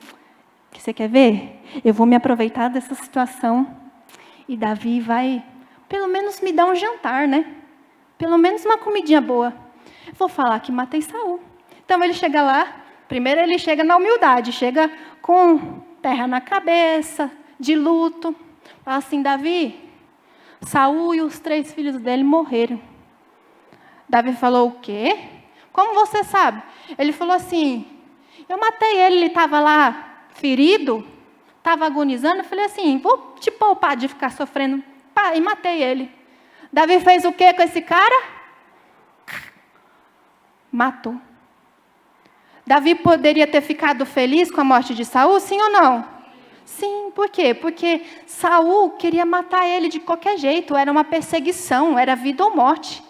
você quer ver? Eu vou me aproveitar dessa situação. E Davi vai, pelo menos me dar um jantar, né? Pelo menos uma comidinha boa. Vou falar que matei Saul. Então ele chega lá, primeiro ele chega na humildade, chega com terra na cabeça, de luto. Fala assim, Davi, Saul e os 3 filhos dele morreram. Davi falou, o quê? Como você sabe? Ele falou assim, eu matei ele estava lá ferido, estava agonizando. Eu falei assim, vou te poupar de ficar sofrendo. Pá, e matei ele. Davi fez o quê com esse cara? Matou. Davi poderia ter ficado feliz com a morte de Saul, sim ou não? Sim, por quê? Porque Saul queria matar ele de qualquer jeito, era uma perseguição, era vida ou morte.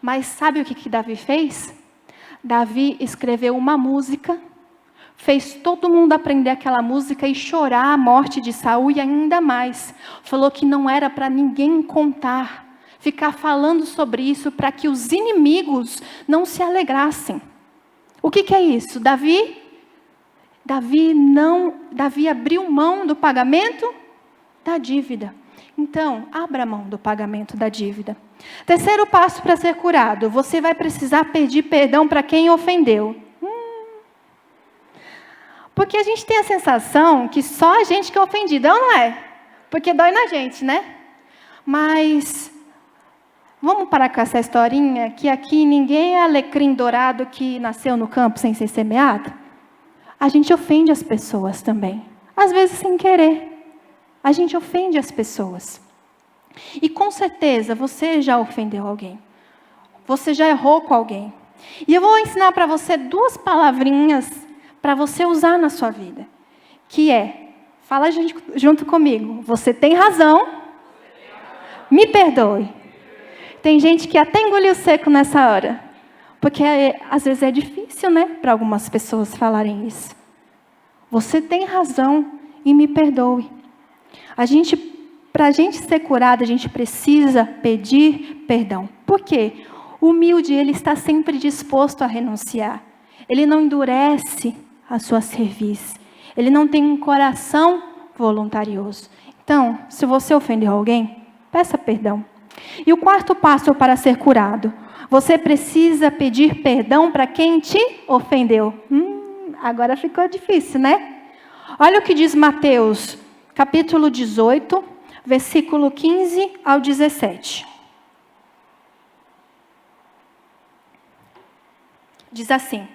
Mas sabe o que Davi fez? Davi escreveu uma música, Fez todo mundo aprender aquela música e chorar a morte de Saul e ainda mais. Falou que não era para ninguém contar, ficar falando sobre isso para que os inimigos não se alegrassem. O que é isso? Davi abriu mão do pagamento da dívida. Então, abra mão do pagamento da dívida. Terceiro passo para ser curado. Você vai precisar pedir perdão para quem ofendeu. Porque a gente tem a sensação que só a gente que é ofendida, não é? Porque dói na gente, né? Mas vamos parar com essa historinha, que aqui ninguém é alecrim dourado que nasceu no campo sem ser semeado. A gente ofende as pessoas também. Às vezes sem querer. A gente ofende as pessoas. E com certeza você já ofendeu alguém. Você já errou com alguém. E eu vou ensinar para você 2 palavrinhas para você usar na sua vida. Que é, fala junto comigo, você tem razão, me perdoe. Tem gente que até engoliu seco nessa hora. Porque às vezes é difícil, né? Para algumas pessoas falarem isso. Você tem razão e me perdoe. Para a gente ser curado, a gente precisa pedir perdão. Por quê? O humilde, ele está sempre disposto a renunciar. Ele não endurece a sua cerviz. Ele não tem um coração voluntarioso. Então, se você ofendeu alguém, peça perdão. E o 4º passo para ser curado. Você precisa pedir perdão para quem te ofendeu. Agora ficou difícil, né? Olha o que diz Mateus, capítulo 18, versículo 15 ao 17. Diz assim: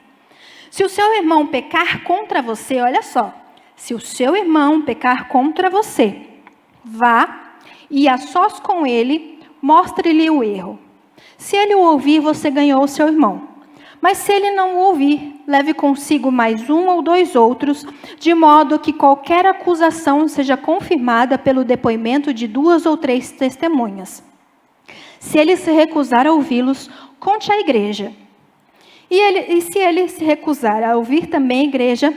se o seu irmão pecar contra você, olha só. Se o seu irmão pecar contra você, vá e a sós com ele, mostre-lhe o erro. Se ele o ouvir, você ganhou o seu irmão. Mas se ele não o ouvir, leve consigo mais 1 ou 2 outros, de modo que qualquer acusação seja confirmada pelo depoimento de 2 ou 3 testemunhas. Se ele se recusar a ouvi-los, conte à igreja. E se ele se recusar a ouvir também a igreja,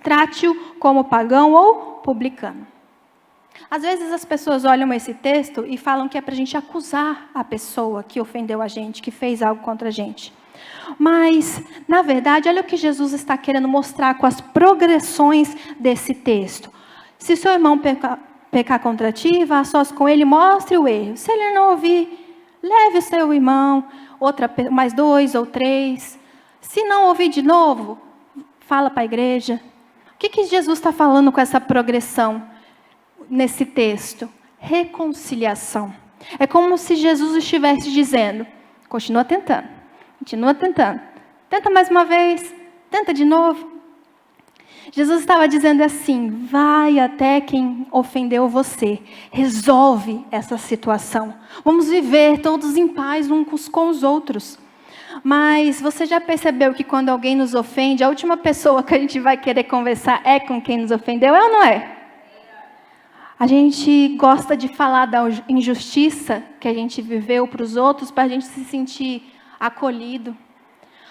trate-o como pagão ou publicano. Às vezes as pessoas olham esse texto e falam que é para a gente acusar a pessoa que ofendeu a gente, que fez algo contra a gente. Mas, na verdade, olha o que Jesus está querendo mostrar com as progressões desse texto. Se seu irmão pecar contra ti, vá a sós com ele, mostre o erro. Se ele não ouvir, leve o seu irmão, mais 2 ou 3. Se não ouvir de novo, fala para a igreja. O que Jesus está falando com essa progressão nesse texto? Reconciliação. É como se Jesus estivesse dizendo, continua tentando. Tenta mais uma vez, tenta de novo. Jesus estava dizendo assim, vai até quem ofendeu você, resolve essa situação. Vamos viver todos em paz uns com os outros. Mas você já percebeu que quando alguém nos ofende, a última pessoa que a gente vai querer conversar é com quem nos ofendeu, é ou não é? A gente gosta de falar da injustiça que a gente viveu para os outros, para a gente se sentir acolhido.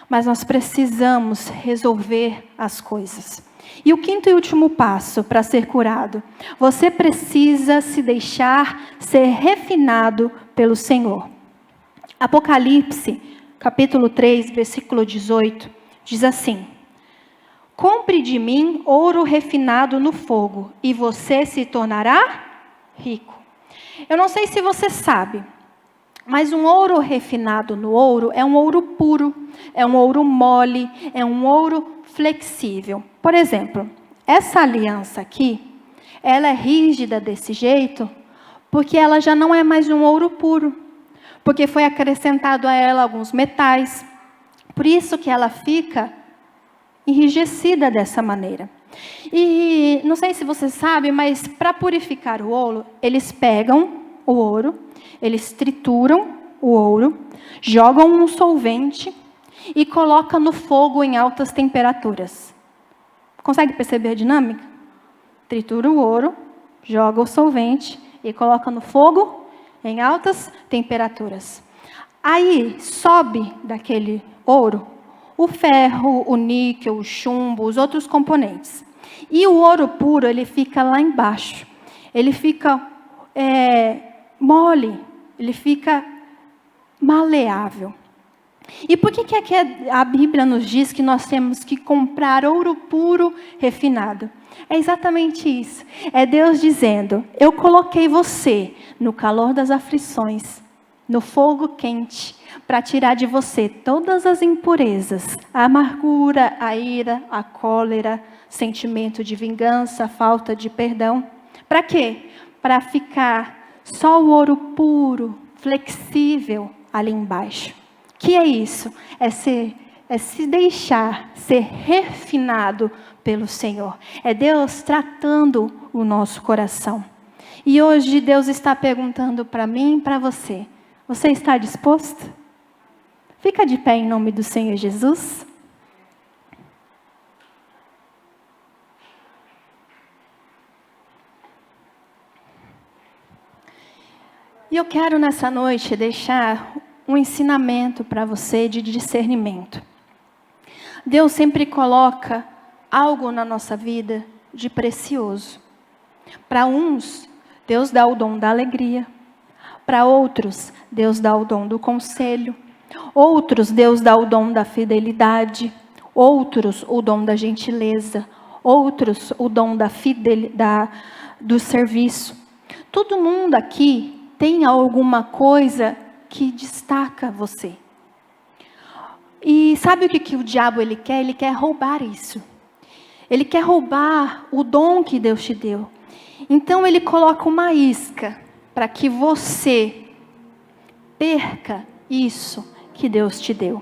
Mas nós precisamos resolver as coisas. E o 5º e último passo para ser curado. Você precisa se deixar ser refinado pelo Senhor. Apocalipse, capítulo 3, versículo 18, diz assim: compre de mim ouro refinado no fogo, e você se tornará rico. Eu não sei se você sabe, mas um ouro refinado no ouro é um ouro puro, é um ouro mole, é um ouro flexível. Por exemplo, essa aliança aqui, ela é rígida desse jeito, porque ela já não é mais um ouro puro, porque foi acrescentado a ela alguns metais. Por isso que ela fica enrijecida dessa maneira. E não sei se você sabe, mas para purificar o ouro, eles pegam o ouro, eles trituram o ouro, jogam um solvente e colocam no fogo em altas temperaturas. Consegue perceber a dinâmica? Tritura o ouro, joga o solvente e coloca no fogo em altas temperaturas. Aí sobe daquele ouro o ferro, o níquel, o chumbo, os outros componentes. E o ouro puro, ele fica lá embaixo. Ele fica mole, ele fica maleável. E por que a Bíblia nos diz que nós temos que comprar ouro puro refinado? É exatamente isso. É Deus dizendo: eu coloquei você no calor das aflições, no fogo quente, para tirar de você todas as impurezas, a amargura, a ira, a cólera, sentimento de vingança, falta de perdão. Para quê? Para ficar só o ouro puro, flexível ali embaixo. Que é isso? É se deixar ser refinado pelo Senhor. É Deus tratando o nosso coração. E hoje Deus está perguntando para mim e para você: você está disposto? Fica de pé em nome do Senhor Jesus. E eu quero nessa noite deixar um ensinamento para você de discernimento. Deus sempre coloca algo na nossa vida de precioso. Para uns, Deus dá o dom da alegria. Para outros, Deus dá o dom do conselho. Outros, Deus dá o dom da fidelidade. Outros, o dom da gentileza. Outros, o dom do serviço. Todo mundo aqui tem alguma coisa que destaca você. E sabe o que o diabo ele quer? Ele quer roubar isso. Ele quer roubar o dom que Deus te deu. Então ele coloca uma isca para que você perca isso que Deus te deu.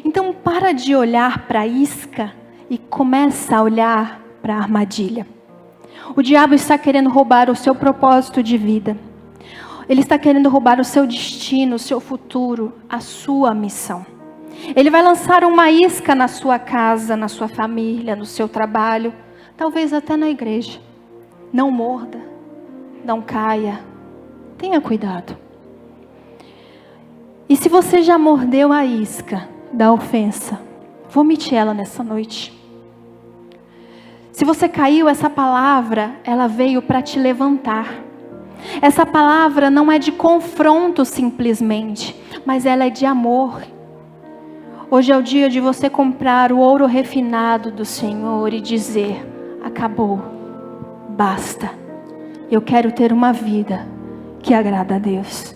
Então para de olhar para a isca e começa a olhar para a armadilha. O diabo está querendo roubar o seu propósito de vida. Ele está querendo roubar o seu destino, o seu futuro, a sua missão. Ele vai lançar uma isca na sua casa, na sua família, no seu trabalho, talvez até na igreja. Não morda, não caia, tenha cuidado. E se você já mordeu a isca da ofensa, vomite ela nessa noite. Se você caiu, essa palavra, ela veio para te levantar. Essa palavra não é de confronto simplesmente, mas ela é de amor. Hoje é o dia de você comprar o ouro refinado do Senhor e dizer: acabou, basta. Eu quero ter uma vida que agrada a Deus.